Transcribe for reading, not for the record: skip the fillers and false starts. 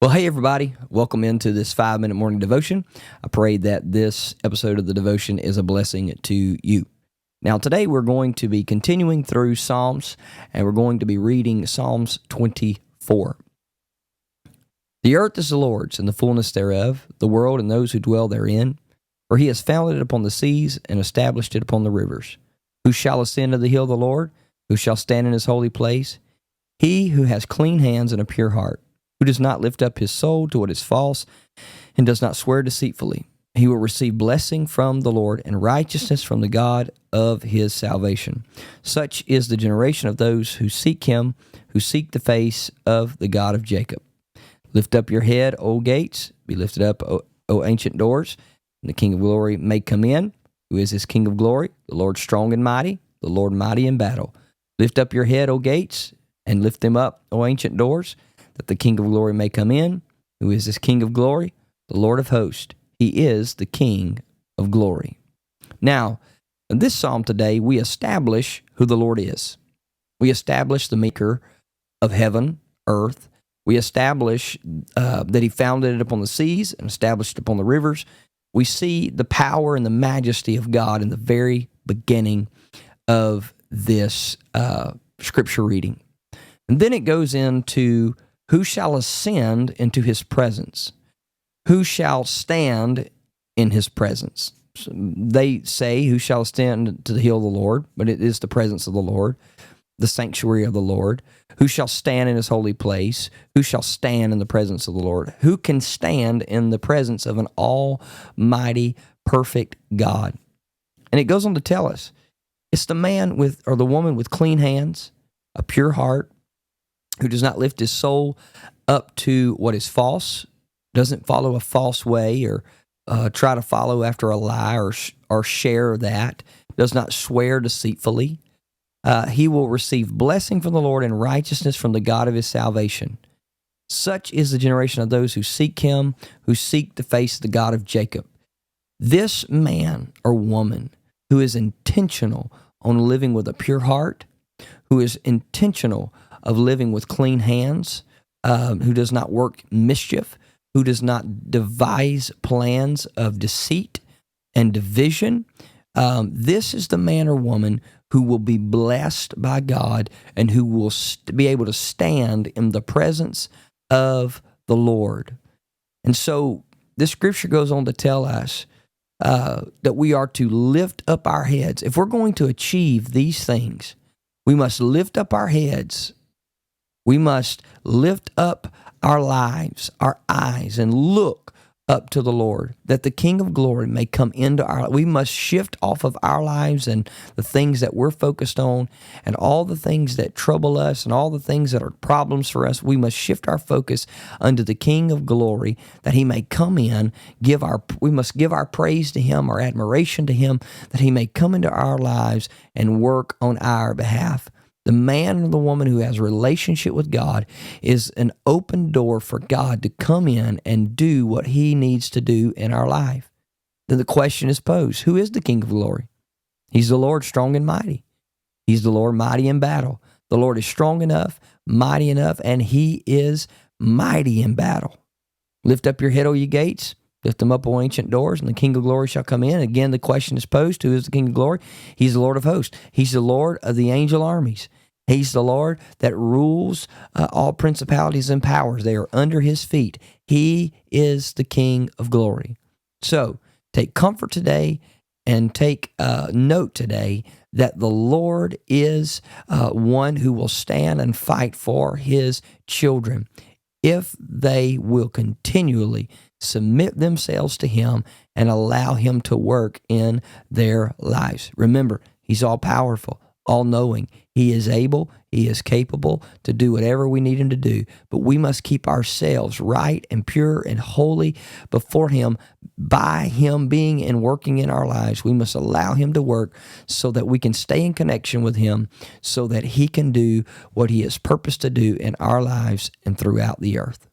Well, hey, everybody. Welcome into this 5-minute morning devotion. I pray that this episode of the devotion is a blessing to you. Now, today we're going to be continuing through Psalms, and we're going to be reading Psalms 24. The earth is the Lord's, and the fullness thereof, the world and those who dwell therein. For he has founded it upon the seas and established it upon the rivers. Who shall ascend to the hill of the Lord? Who shall stand in his holy place? He who has clean hands and a pure heart, who does not lift up his soul to what is false, and does not swear deceitfully. He will receive blessing from the Lord and righteousness from the God of his salvation. Such is the generation of those who seek him, who seek the face of the God of Jacob. Lift up your head, O gates, be lifted up, O ancient doors, and the King of glory may come in. Who is this King of glory? The Lord strong and mighty, the Lord mighty in battle. Lift up your head, O gates, and lift them up, O ancient doors, that the King of glory may come in. Who is this King of glory? The Lord of hosts. He is the King of glory. Now, in this psalm today, we establish who the Lord is. We establish the maker of heaven, earth. We establish that he founded it upon the seas and established it upon the rivers. We see the power and the majesty of God in the very beginning of this scripture reading. And then it goes into who shall ascend into his presence? Who shall stand in his presence? So they say, who shall ascend to the hill of the Lord? But it is the presence of the Lord, the sanctuary of the Lord. Who shall stand in his holy place? Who shall stand in the presence of the Lord? Who can stand in the presence of an almighty, perfect God? And it goes on to tell us, it's the man or the woman with clean hands, a pure heart, who does not lift his soul up to what is false, doesn't follow a false way or try to follow after a lie or share that, does not swear deceitfully. He will receive blessing from the Lord and righteousness from the God of his salvation. Such is the generation of those who seek him, who seek the face of the God of Jacob. This man or woman who is intentional on living with a pure heart, who is intentional of living with clean hands, who does not work mischief, who does not devise plans of deceit and division. This is the man or woman who will be blessed by God and who will be able to stand in the presence of the Lord. And so this scripture goes on to tell us that we are to lift up our heads. If we're going to achieve these things, we must lift up our heads. We must lift up our lives, our eyes, and look up to the Lord, that the King of glory may come into our lives. We must shift off of our lives and the things that we're focused on and all the things that trouble us and all the things that are problems for us. We must shift our focus unto the King of glory, that he may come in, we must give our praise to him, our admiration to him, that he may come into our lives and work on our behalf. The man or the woman who has a relationship with God is an open door for God to come in and do what he needs to do in our life. Then the question is posed, who is the King of glory? He's the Lord strong and mighty. He's the Lord mighty in battle. The Lord is strong enough, mighty enough, and he is mighty in battle. Lift up your head, O ye gates. Lift them up, O ancient doors, and the King of glory shall come in. Again, the question is posed, who is the King of glory? He's the Lord of hosts. He's the Lord of the angel armies. He's the Lord that rules all principalities and powers. They are under his feet. He is the King of glory. So take comfort today and take note today that the Lord is one who will stand and fight for his children if they will continually submit themselves to him and allow him to work in their lives. Remember, he's all-powerful, all-knowing. He is able, he is capable to do whatever we need him to do, but we must keep ourselves right and pure and holy before him. By him being and working in our lives, we must allow him to work so that we can stay in connection with him, so that he can do what he has purposed to do in our lives and throughout the earth.